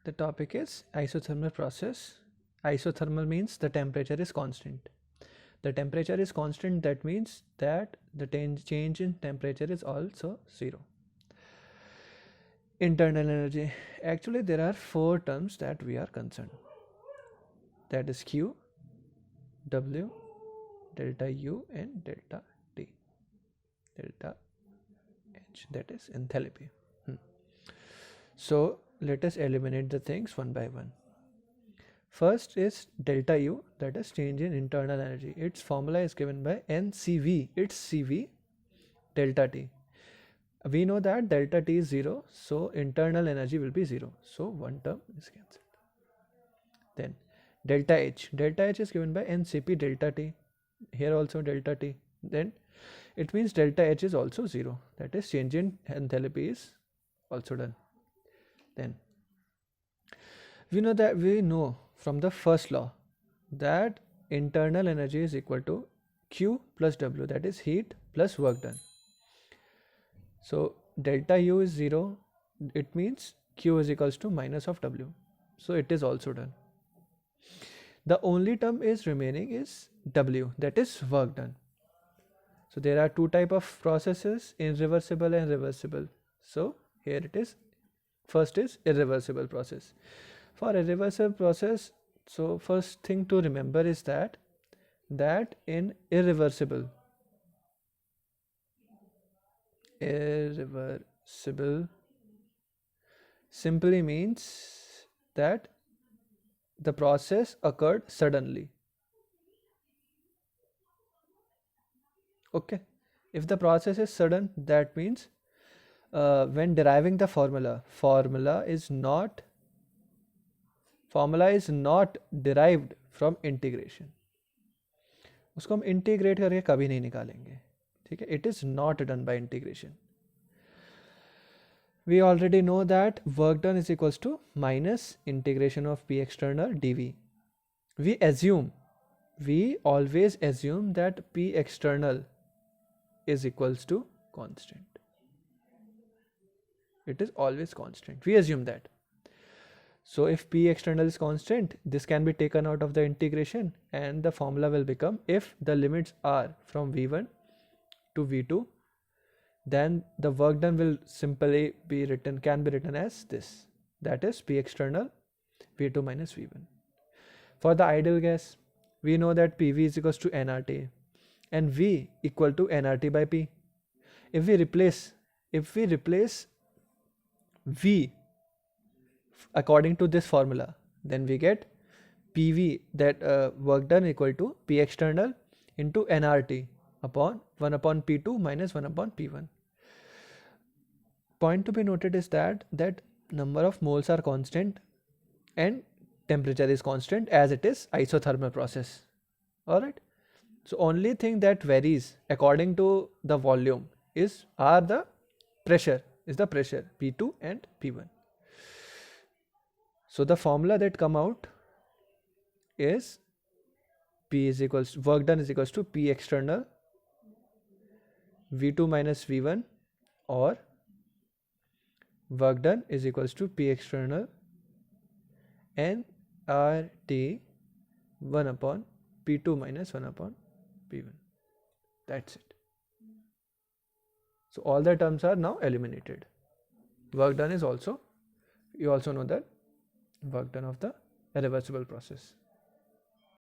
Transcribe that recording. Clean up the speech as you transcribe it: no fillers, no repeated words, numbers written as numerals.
The topic is isothermal process. Isothermal means the temperature is constant. The temperature is constant, that means that the change in temperature is also zero. Internal energy. Actually, there are four terms that we are concerned. That is Q, W, delta U, and delta T. Delta H, that is enthalpy. So let us eliminate the things one by one. First is delta U, that is change in internal energy. Its formula is given by NCV. It's CV delta T. We know that delta T is 0, so internal energy will be 0. So one term is cancelled. Then delta H. Delta H is given by NCP delta T. Here also delta T. Then it means delta H is also 0. That is change in enthalpy is also done. Then we know from the first law that internal energy is equal to Q plus W, that is heat plus work done. So delta U is 0, it means Q is equals to minus of W. So it is also done. The only term is remaining is W, that is work done. So there are two type of processes, irreversible and reversible. So here it is. First is irreversible process. For irreversible process, so first thing to remember is that in irreversible simply means that the process occurred suddenly. Okay, if the process is sudden, that means when deriving the formula is not derived from integration. उसको हम integrate करके कभी नहीं निकालेंगे, ठीक है. It is not done by integration. We already know that work done is equals to minus integration of P external dV. We always assume that P external is equals to constant. It is always constant. We assume that. So if P external is constant, this can be taken out of the integration and the formula will become, if the limits are from V1 to V2, then the work done will simply can be written as this. That is P external V2 minus V1. For the ideal gas, we know that PV is equals to nRT and V equal to nRT by P. If we replace V according to this formula, then we get PV, that work done, equal to P external into nRT upon 1 upon P2 minus 1 upon P1. Point to be noted is that number of moles are constant and temperature is constant, as it is isothermal process. Alright, so only thing that varies according to the volume is the pressure P2 and P1. So the formula that come out is work done is equals to P external V2 minus V1, or work done is equals to P external nRT 1 upon P2 minus 1 upon P1. That's it. So all the terms are now eliminated. Work done is also, you also know that work done of the irreversible process.